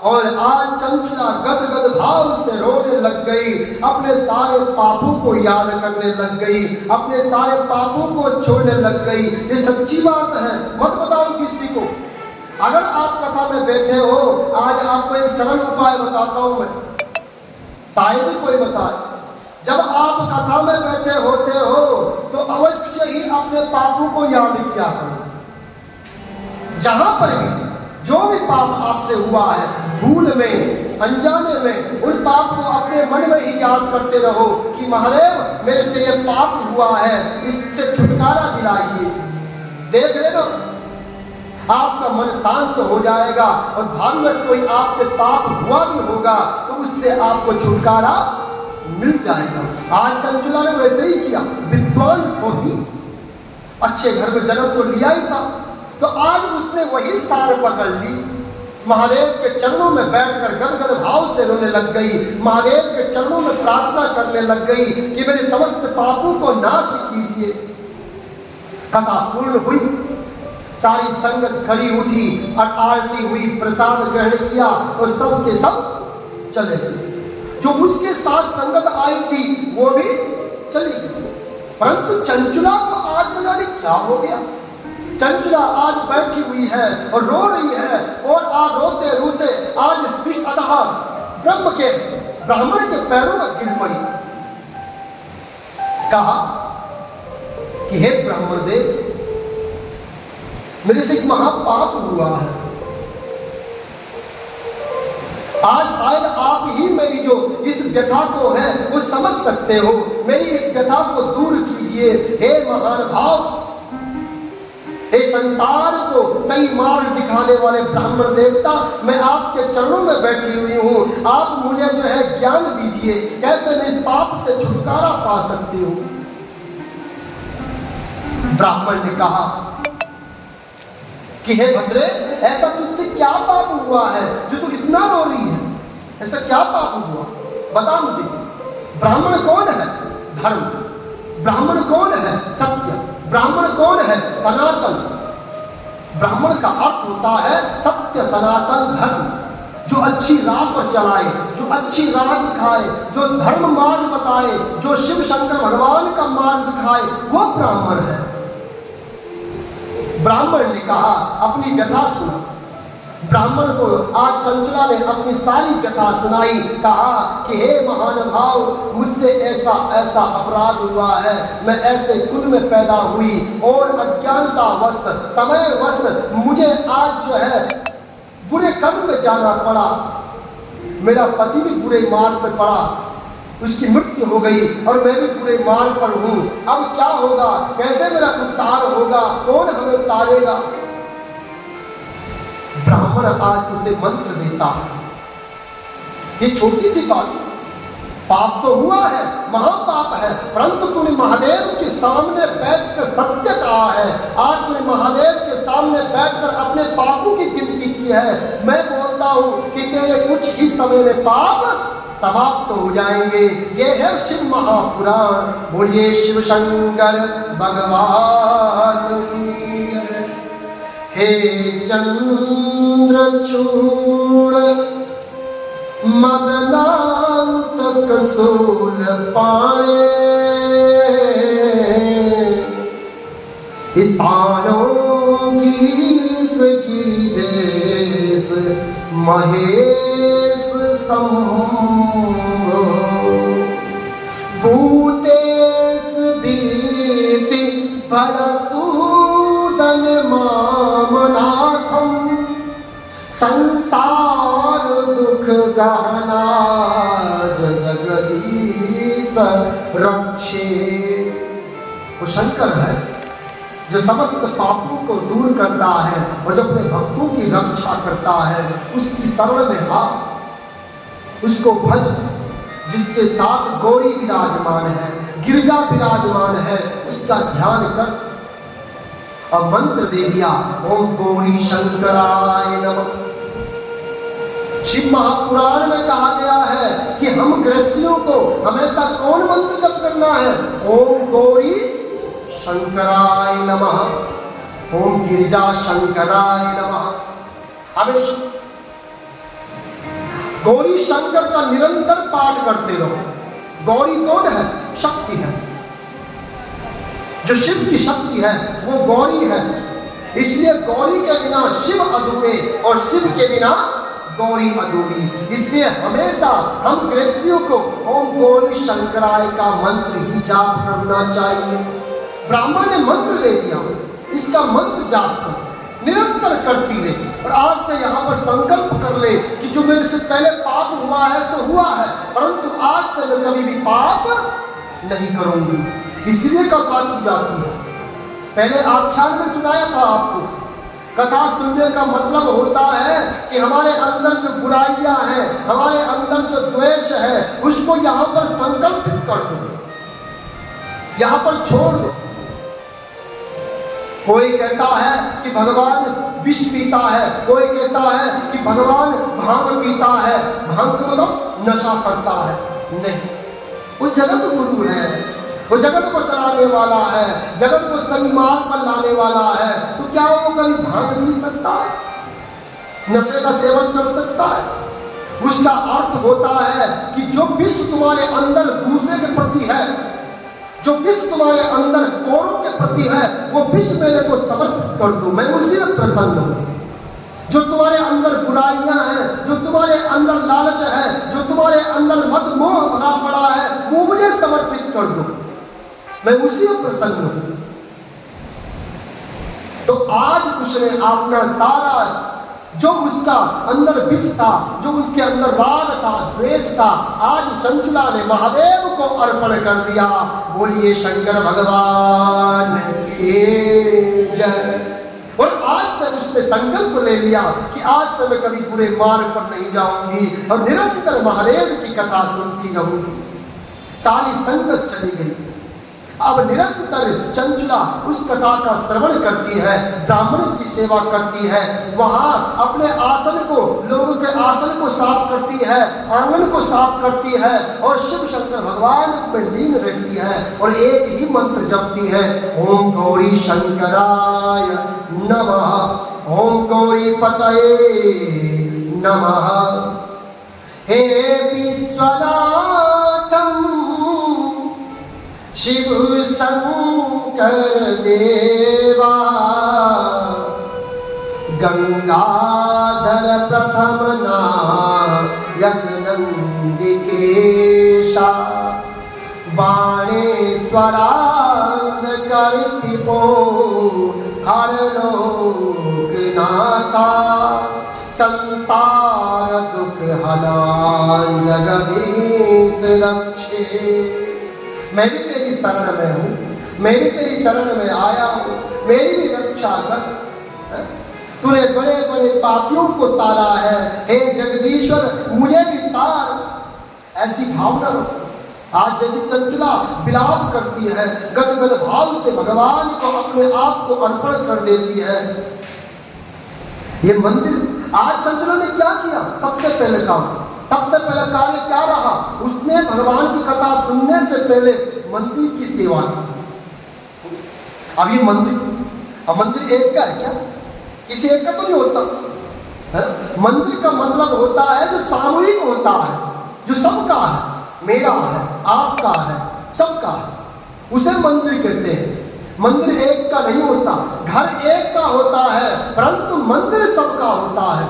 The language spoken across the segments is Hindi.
और आज चंचला गदगद भाव से रोने लग गई, अपने सारे पापों को याद करने लग गई, अपने सारे पापों को छोड़ने लग गई। ये सच्ची बात है, मत बताओ किसी को। अगर आप कथा में बैठे हो, आज आपको एक सरल उपाय बताता हूं मैं, शायद ही कोई बताए। जब आप कथा में बैठे होते हो तो अवश्य ही अपने पापों को याद किया करो। जहां पर भी जो भी पाप आपसे हुआ है, भूल में, अनजाने में, उन पाप को अपने मन में ही याद करते रहो कि महादेव मेरे से ये पाप हुआ है, इससे छुटकारा दिलाइए। देख लेना, आपका मन शांत हो जाएगा और भाग्यवश कोई आपसे पाप हुआ भी होगा तो उससे आपको छुटकारा मिल जाएगा। आज चंचला ने वैसे ही किया, विद्वान तो ही, अच्छे घर में जन्म तो लिया ही था, तो आज उसने वही सार पकड़ ली। महादेव के चरणों में बैठकर गदगद भाव से रोने लग गई, महादेव के चरणों में प्रार्थना करने लग गई कि मेरे समस्त पापों को नाश कीजिए। कथा पूर्ण हुई, सारी संगत खड़ी उठी और आरती हुई, प्रसाद ग्रहण किया और सब के सब चले गए। जो उसके साथ संगत आई थी वो भी चली गई, परंतु चंचला को आज न जाने क्या हो गया। चंचला आज बैठी हुई है और रो रही है, और आज रोते रोते आज ब्राह्मण के पैरों में गिर पड़ी। कहा कि हे ब्राह्मण देव, मेरे से एक महापाप हुआ है, आज शायद आप ही मेरी जो इस व्यथा को है वो समझ सकते हो, मेरी इस व्यथा को दूर कीजिए। हे महान भाव, हे संसार को सही मार्ग दिखाने वाले ब्राह्मण देवता, मैं आपके चरणों में बैठी हुई हूँ, आप मुझे जो है ज्ञान दीजिए, कैसे मैं इस पाप से छुटकारा पा सकती हूँ। ब्राह्मण ने कहा कि हे भद्रे, ऐसा तुझसे क्या पाप हुआ है जो तू इतना रो रही है? ऐसा क्या पाप हुआ, बता मुझे। ब्राह्मण कौन है? धर्म। ब्राह्मण कौन है? सत्य। ब्राह्मण कौन है? सनातन। ब्राह्मण का अर्थ होता है सत्य, सनातन, धर्म, जो अच्छी राह पर चलाए, जो अच्छी राह दिखाए, जो धर्म मार्ग बताए, जो शिव शंकर भगवान का मार्ग दिखाए, वो ब्राह्मण है। ब्राह्मण ने कहा, अपनी व्यथा सुना। ब्राह्मण को आज चंचला ने अपनी सारी कथा सुनाई। कहा कि हे महानुभाव, मुझसे ऐसा ऐसा अपराध हुआ है, मैं ऐसे कुल में पैदा हुई और अज्ञानतावश, समयवश मुझे आज जो है बुरे कर्म में जाना पड़ा। मेरा पति भी बुरे मार्ग पर पड़ा, उसकी मृत्यु हो गई और मैं भी बुरे मार्ग पर हूं। अब क्या होगा, कैसे मेरा उद्धार होगा, कौन हमें उतारेगा? ब्राह्मण आज उसे मंत्र देता है। ये छोटी सी बात, पाप तो हुआ है, महापाप है, परंतु तूने महादेव के सामने बैठकर सत्य कहा है। आज तूने महादेव के सामने बैठकर अपने पापों की गिनती की है। मैं बोलता हूं कि तेरे कुछ ही समय में पाप समाप्त हो जाएंगे। ये है शिव महापुराण। बोलिए शिव शंकर भगवान की। हे चंद्रचूड़ मदनांत कसूल पाणे, स्थानों गिरीश गिरिजेश महेश शंभो, भूतेश भीति भयसूदन मामनाथम, संसार दुख गहना जगदीश रक्षे। वो शंकर है जो समस्त पापों को दूर करता है और जो अपने भक्तों की रक्षा करता है। उसकी शरण में आ, उसको भज, जिसके साथ गौरी विराजमान है, गिरजा विराजमान है, उसका ध्यान कर। और मंत्र दे दिया, ओम गौरी शंकराय नमः। शिव महापुराण में कहा गया है कि हम गृहस्थियों को हमेशा कौन मंत्र जप करना है? ओम गौरी शंकराय नमः, ओम गिरिजा शंकराय नमः। हमेशा गौरी शंकर का निरंतर पाठ करते रहो। गौरी कौन है? शक्ति है। जो शिव की शक्ति है वो गौरी है। इसलिए गौरी के बिना शिव अधूरे और शिव के बिना गौरी अधूरी। इसलिए हमेशा हम गृहस्थियों को ओम गौरी शंकराय का मंत्र ही जाप करना चाहिए। ब्राह्मण ने मंत्र ले लिया, इसका मंत्र जाप कर निरंतर करती रहे। और आज से यहाँ पर संकल्प कर ले कि जो मेरे से पहले पाप हुआ है सो हुआ है, परंतु आज से मैं कभी भी पाप नहीं करूंगी। इसलिए कथा की जाती है। पहले आख्यान में सुनाया था आपको, कथा सुनने का मतलब होता है कि हमारे अंदर जो बुराइयां हैं, हमारे अंदर जो द्वेष है, उसको यहाँ पर संकल्पित कर दो, यहाँ पर छोड़ दो। कोई कहता है कि भगवान विष पीता है, कोई कहता है कि भगवान भांग पीता है। भांग मतलब नशा करता है। नहीं, वो जगत गुरु है, वो जगत को चलाने वाला है, जगत को सही मार्ग पर लाने वाला है। तो क्या वो कभी भांग पी सकता है? नशे का सेवन कर सकता है? उसका अर्थ होता है कि जो विष तुम्हारे अंदर दूसरे के प्रति है, जो विष तुम्हारे अंदर औरों के प्रति है, वो विष मेरे को समर्पित कर दो, मैं उसी में प्रसन्न हूं। जो तुम्हारे अंदर बुराइयां हैं, जो तुम्हारे अंदर लालच है, जो तुम्हारे अंदर मद मोह भरा पड़ा है, वो मुझे समर्पित कर दो, मैं उसी में प्रसन्न हूं। तो आज उसने अपना सारा जो उसका अंदर विष था, जो उसके अंदर राग था, द्वेष था, आज चंचुला ने महादेव को अर्पण कर दिया। बोलिए शंकर भगवान की जय। और आज से उसने संकल्प ले लिया कि आज से मैं कभी बुरे मार्ग पर नहीं जाऊंगी और निरंतर महादेव की कथा सुनती रहूंगी। सारी संगत चली गई। अब निरंतर चंचला उस कथा का श्रवण करती है, ब्राह्मण की सेवा करती है, वहां अपने आसन को, लोगों के आसन को साफ करती है, आंगन को साफ करती है और शिव शंकर भगवान में लीन रहती है और एक ही मंत्र जपती है, ओम गौरी शंकराय नमः, ओम गौरी पतये नमः। हे विश्वनाथम शिव शंकर देवा, गंगाधर प्रथम नायक नंदिकेशा, बाणेश्वरांध कर्तिपो हर लोकनाथा, संसार दुख हनान जगदीश रक्षे। मैं भी तेरी शरण में हूं, मैं भी तेरी शरण में आया हूं, मेरी भी रक्षा कर। तूने बड़े बड़े पापियों को तारा है, हे जगदीश्वर मुझे भी तार। ऐसी भावना रखो। आज जैसी चंचला विलाप करती है, गदगद भाव से भगवान को अपने आप को अर्पण कर देती है। ये मंदिर आज चंचला ने क्या किया? सबसे पहले काम, सबसे पहला कार्य क्या रहा? उसने भगवान की कथा सुनने से पहले मंदिर की सेवा की। अब ये मंदिर एक का है क्या? किसी एक का तो नहीं होता है? मंदिर का मतलब होता है जो सामूहिक होता है, जो सबका है, मेरा है, आपका है, सबका है, उसे मंदिर कहते हैं। मंदिर एक का नहीं होता, घर एक का होता है, परंतु मंदिर सबका होता है।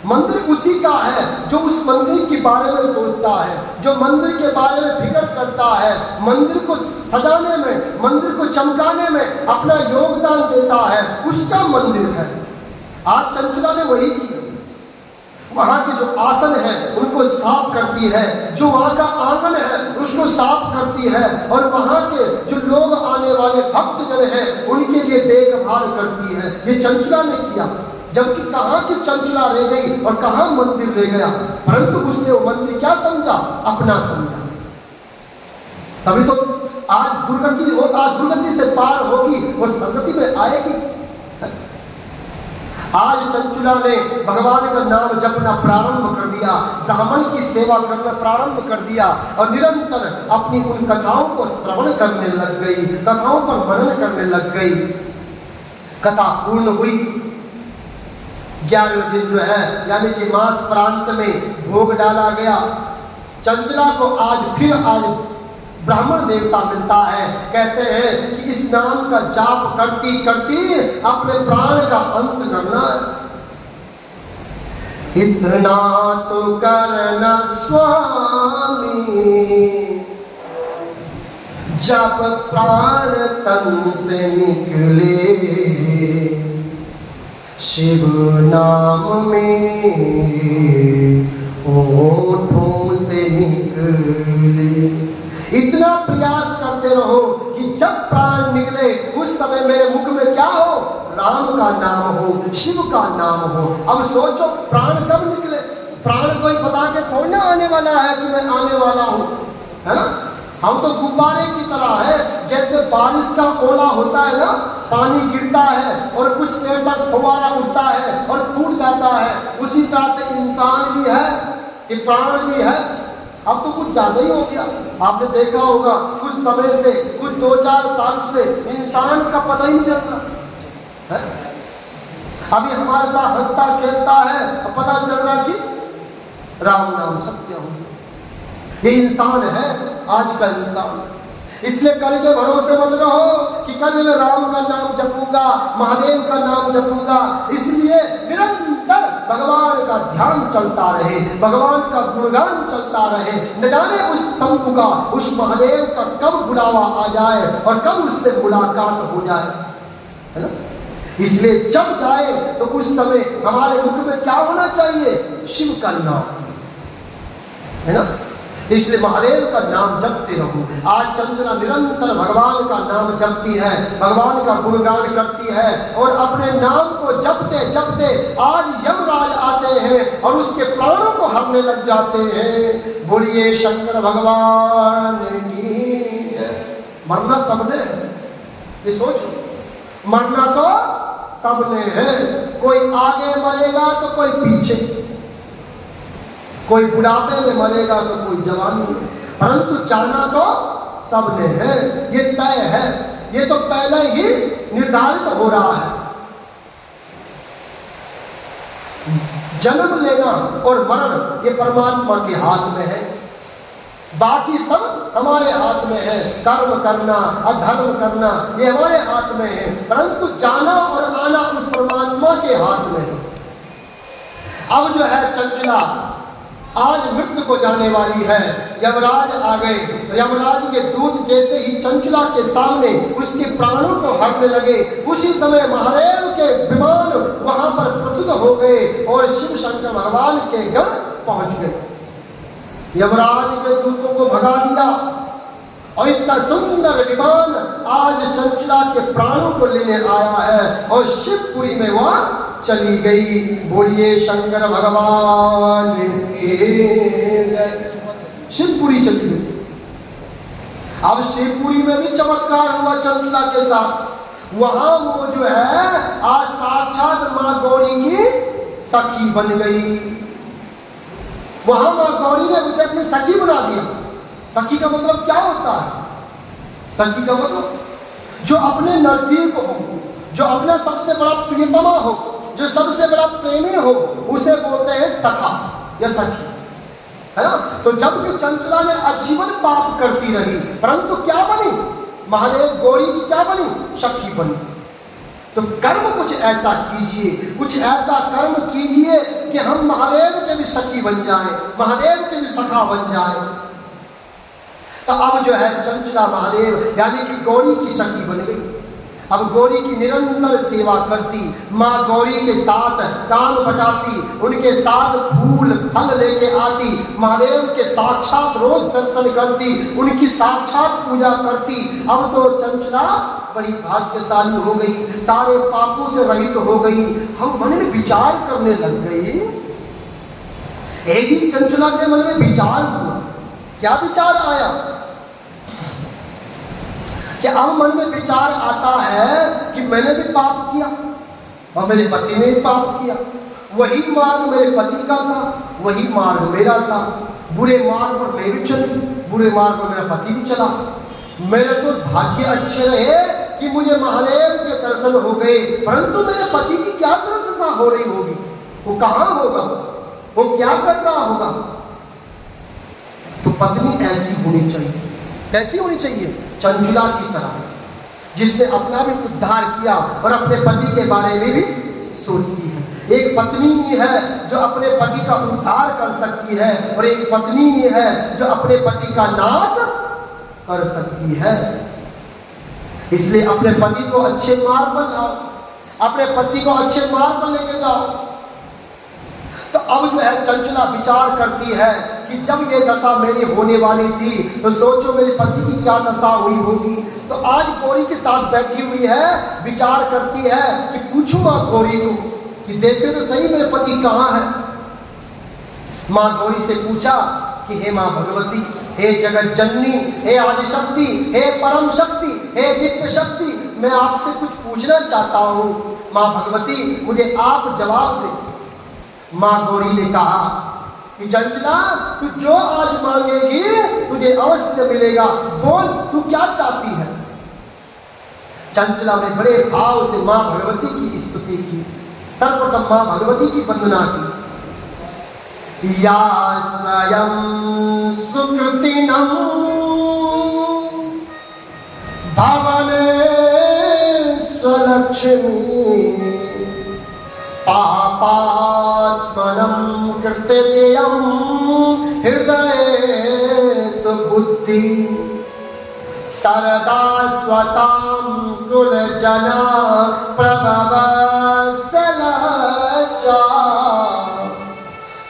मंदिर उसी का है जो उस मंदिर के बारे में सोचता है, जो मंदिर के बारे में फिक्र करता है, मंदिर को सजाने में, मंदिर को चमकाने में अपना योगदान देता है, उसका मंदिर है। आज चंचला ने वही किया। वहां के जो आसन है उनको साफ करती है, जो वहां का आंगन है उसको साफ करती है और वहां के जो लोग आने वाले भक्तजन हैं उनके लिए देखभाल करती है। ये चंचला ने किया। जबकि कहाँ की चंचला रह गई और कहाँ मंदिर रह गया, परंतु उसने वो मंदिर क्या समझा? अपना समझा। तभी तो आज दुर्गति से पार होगी और सदगति में आएगी। आज चंचला ने भगवान का नाम जपना प्रारंभ कर दिया, ब्राह्मण की सेवा करना प्रारंभ कर दिया और निरंतर अपनी उन कथाओं को श्रवण करने लग गई, कथाओं पर मनन करने लग गई। कथा पूर्ण हुई। 11वें दिन जो है यानी कि मास प्रांत में भोग डाला गया। चंचला को आज ब्राह्मण देवता मिलता है। कहते हैं कि इस नाम का जाप करती करती अपने प्राण का अंत करना है। इतना तो करना स्वामी, जब प्राण तन से निकले, शिव नाम मेरे होठों से निकले। इतना प्रयास करते रहो कि जब प्राण निकले उस समय मेरे मुख में क्या हो? राम का नाम हो, शिव का नाम हो। अब सोचो प्राण कब निकले? प्राण कोई बता के थोड़ी ना आने वाला है कि मैं आने वाला हूं, है ना? हम तो गुब्बारे की तरह है। जैसे बारिश का ओला होता है ना, पानी गिरता है और कुछ देर तक फुवारा उठता है और फूट जाता है, उसी तरह से इंसान भी है, कि प्राण भी है। अब तो कुछ ज्यादा ही हो गया। आपने देखा होगा कुछ समय से, कुछ 2-4 साल से इंसान का पता ही नहीं चल रहा है। अभी हमारे साथ हंसता खेलता है, पता चल रहा कि राम नाम सत्य हो। ये इंसान है आज का इंसान। इसलिए कल के भरोसे मत रहो कि कल मैं राम का नाम जपूंगा, महादेव का नाम जपूंगा। इसलिए निरंतर भगवान का ध्यान चलता रहे, भगवान का गुणगान चलता रहे। न जाने उस शंभु का, उस महादेव का कब बुलावा आ जाए और कब उससे मुलाकात हो जाए, है ना? इसलिए जब जाए तो उस समय हमारे मुख में क्या होना चाहिए? शिव का नाम, है ना? इसलिए महादेव का नाम जपते रहो। आज चंचला निरंतर भगवान का नाम जपती है, भगवान का गुणगान करती है और अपने नाम को जपते जपते आज यमराज आते हैं और उसके प्राणों को हरने लग जाते हैं। बोलिए शंकर भगवान की। मरना सबने, ये सोचो, मरना तो सबने है। कोई आगे मरेगा तो कोई पीछे, कोई बुढ़ापे में मरेगा तो कोई जवानी में, परंतु जाना तो सबने है। ये तय है, ये तो पहले ही निर्धारित हो रहा है। जन्म लेना और मरण ये परमात्मा के हाथ में है, बाकी सब हमारे हाथ में है। कर्म करना, अधर्म करना ये हमारे हाथ में है, परंतु जाना और आना उस परमात्मा के हाथ में है। अब जो है चंचला आज मृत्यु को जाने वाली है। यमराज आ गए। यमराज के दूत जैसे ही चंचला के सामने उसके प्राणों को हरने लगे, उसी समय महादेव के विमान वहां पर प्रस्तुत हो गए और शिव शंकर भगवान के गण पहुंच गए। यमराज के दूतों को भगा दिया और इतना सुंदर विमान आज चंचला के प्राणों को लेने आया है और शिवपुरी में वह चली गई। बोलिए शंकर भगवान के। शिवपुरी चली गई। अब शिवपुरी में भी चमत्कार हुआ चंचला के साथ। वहां वो जो है आज साक्षात मां गौरी की सखी बन गई। वहां मां गौरी ने उसे अपनी सखी बना दिया। सखी का मतलब क्या होता है? सखी का मतलब जो अपने नजदीक हो, जो अपना सबसे बड़ा प्रियतमा हो, जो सबसे बड़ा प्रेमी हो, उसे बोलते हैं सखा या सखी, है ना? तो जब कि चंचला ने आजीवन पाप करती रही, परंतु क्या बनी? महादेव गौरी की क्या बनी? सखी बनी। तो कर्म कुछ ऐसा कीजिए, कुछ ऐसा कर्म कीजिए कि हम महादेव के भी सखी बन जाएं, महादेव के भी सखा बन जाएं। तो अब जो है चंचला महादेव यानी कि गौरी की सखी बन गई। अब गौरी की निरंतर सेवा करती, माँ गौरी के साथ काम बटाती, उनके साथ फूल फल लेके आती, महादेव के साक्षात रोज दर्शन करती, उनकी साक्षात पूजा करती। अब तो चंचला बड़ी भाग्यशाली हो गई, सारे पापों से रहित हो गई। हम मन में विचार करने लग गई। एक दिन चंचला के मन में विचार हुआ। क्या विचार आया? कि अब मन में विचार आता है कि मैंने भी पाप किया और मेरे पति ने भी पाप किया। वही मार्ग मेरे पति का था, वही मार्ग मेरा था। बुरे मार्ग पर मैं भी चली, बुरे मार्ग पर मेरा पति भी चला। मेरे तो भाग्य अच्छे रहे कि मुझे महादेव के दर्शन हो गए, परंतु मेरे पति की क्या दुर्दशा हो रही होगी। वो कहां होगा, वो क्या कर रहा होगा। तो पत्नी ऐसी होनी चाहिए। कैसी होनी चाहिए? चंचुला की तरह, जिसने अपना भी उद्धार किया और अपने पति के बारे में भी सोचती है। एक पत्नी ही है जो अपने पति का उद्धार कर सकती है, और एक पत्नी ही है जो अपने पति का नाश कर सकती है। इसलिए अपने पति को अच्छे मार्ग पर लाओ, अपने पति को अच्छे मार्ग पर लेके जाओ। तो अब जो है चंचला विचार करती है कि जब ये दशा मेरी होने वाली थी तो सोचो मेरे पति की क्या दशा हुई होगी। तो आज गौरी के साथ बैठी हुई है, विचार करती है कि पूछूं मां गौरी को कि देखे तो सही मेरे पति कहाँ है। मां गौरी से पूछा कि हे मां भगवती, हे जगत जननी, हे आदिशक्ति, हे परम शक्ति, हे दिव्य शक्ति, मैं आपसे कुछ पूछना चाहता हूं। मां भगवती मुझे आप जवाब दे। मां गौरी ने कहा कि चंचला, तू जो आज मांगेगी तुझे अवश्य मिलेगा, बोल तू क्या चाहती है। चंचला ने बड़े भाव से मां भगवती की स्तुति की। सर्वप्रथम मां भगवती की वंदना की। या स्वयं सुकृतिनं भवने स्वलक्ष्मी पापात्मनं कृत्यं हृदये सुबुद्धि सरदा स्वतां कुलजना प्रभवसलजा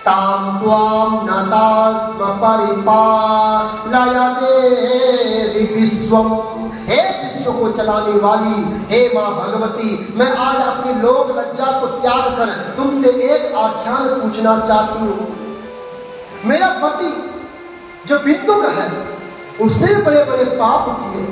तां त्वां नतास्म परिपालय देवी विश्वम्। हे विश्व को चलाने वाली, हे मां भगवती, मैं आज अपनी लोक लज्जा को त्याग कर तुमसे एक आख्यान पूछना चाहती हूं। मेरा पति जो बिंदुक है उसने बड़े बड़े पाप किए।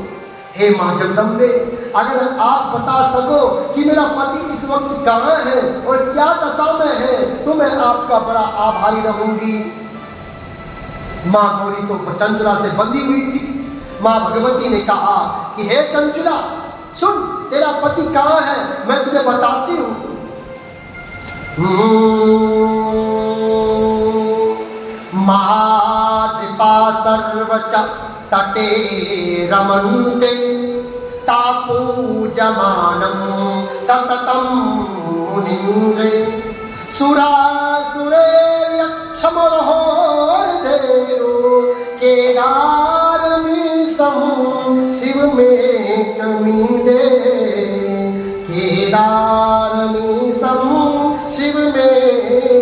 हे मां जगदम्बे, अगर आप बता सको कि मेरा पति इस वक्त कहां है और क्या दशा में है तो मैं आपका बड़ा आभारी रहूंगी। मां गौरी तो चंचला से बंधी हुई थी। मां भगवती ने कहा कि हे चंचला, सुन, तेरा पति कहां है मैं तुझे बताती हूं। महाद्रिपा सर्वच तटे रमन्ते सा पूजमानं सततं मुनिन्द्रे सुरासुरे यक्षमहोर्धेयो केदारमीशं शिवमेकमीडे केदारमीशं शिवमेकमीडे।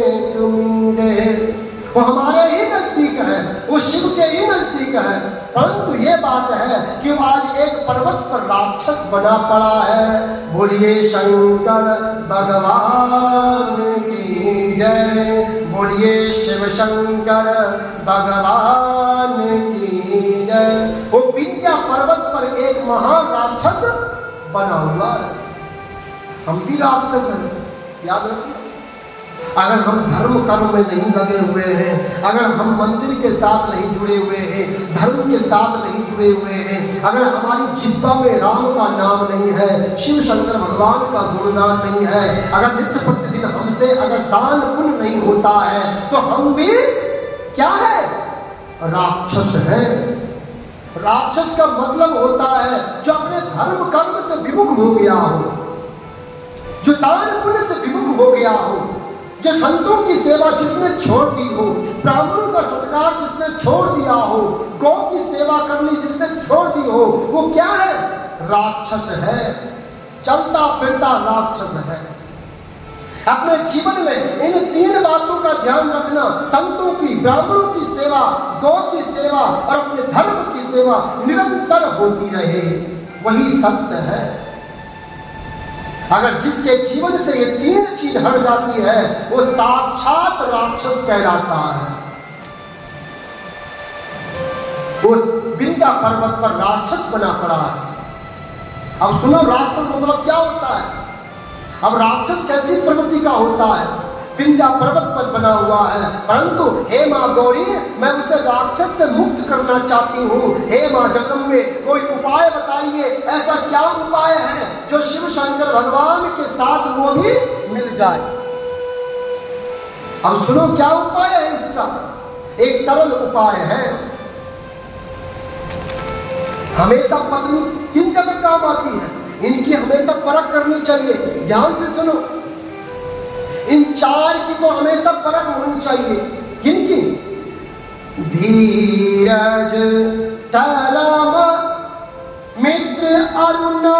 वो हमारे ही नजदीक है, वो शिव के ही नजदीक है, परंतु ये बात है कि आज एक पर्वत पर राक्षस बना पड़ा है। बोलिए शंकर भगवान की जय, बोलिए शिव शंकर भगवान की जय। वो विंध्या पर्वत पर एक महान राक्षस बना हुआ है। हम भी राक्षस हैं, याद रखना। अगर हम धर्म कर्म में नहीं लगे हुए हैं, अगर हम मंदिर के साथ नहीं जुड़े हुए हैं, धर्म के साथ नहीं जुड़े हुए हैं, अगर हमारी जिह्वा में राम का नाम नहीं है, शिव शंकर भगवान का गुणगान नहीं है, अगर नित्य प्रतिदिन हमसे अगर दान पुण्य नहीं होता है तो हम भी क्या है? राक्षस है। राक्षस का मतलब होता है जो अपने धर्म कर्म से विमुख हो गया हो, जो दान पुण्य से विमुख हो गया हो, जो संतों की सेवा जिसने छोड़ दी हो, ब्राह्मणों का सत्कार जिसने छोड़ दिया हो, गौ की सेवा करनी जिसने छोड़ दी हो, वो क्या है? राक्षस है, चलता फिरता राक्षस है। अपने जीवन में इन तीन बातों का ध्यान रखना, संतों की, ब्राह्मणों की सेवा, गौ की सेवा और अपने धर्म की सेवा निरंतर होती रहे, वही सत्य है। अगर जिसके जीवन से ये तीन चीज हट जाती है वो साक्षात राक्षस कहलाता है। वो विंध्या पर्वत पर राक्षस बना पड़ा है। अब सुनो, राक्षस मतलब क्या होता है? अब राक्षस कैसी प्रवृत्ति का होता है? विंध्या पर्वत पर बना हुआ है, परंतु हे मां गौरी, मैं उसे राक्षस से मुक्त करना चाहती हूँ। हे मां जगदम्बे, कोई उपाय बताइए, ऐसा क्या उपाय है जो शिव शंकर भगवान के साथ वो भी मिल जाए। अब सुनो क्या उपाय है इसका। एक सरल उपाय है। हमेशा पत्नी किन जगह काम आती है, इनकी हमेशा परख करनी चाहिए। ध्यान से सुनो, इन 4 की तो हमेशा परख होनी चाहिए। किन की? धीरज, धर्म, मित्र, अरुणा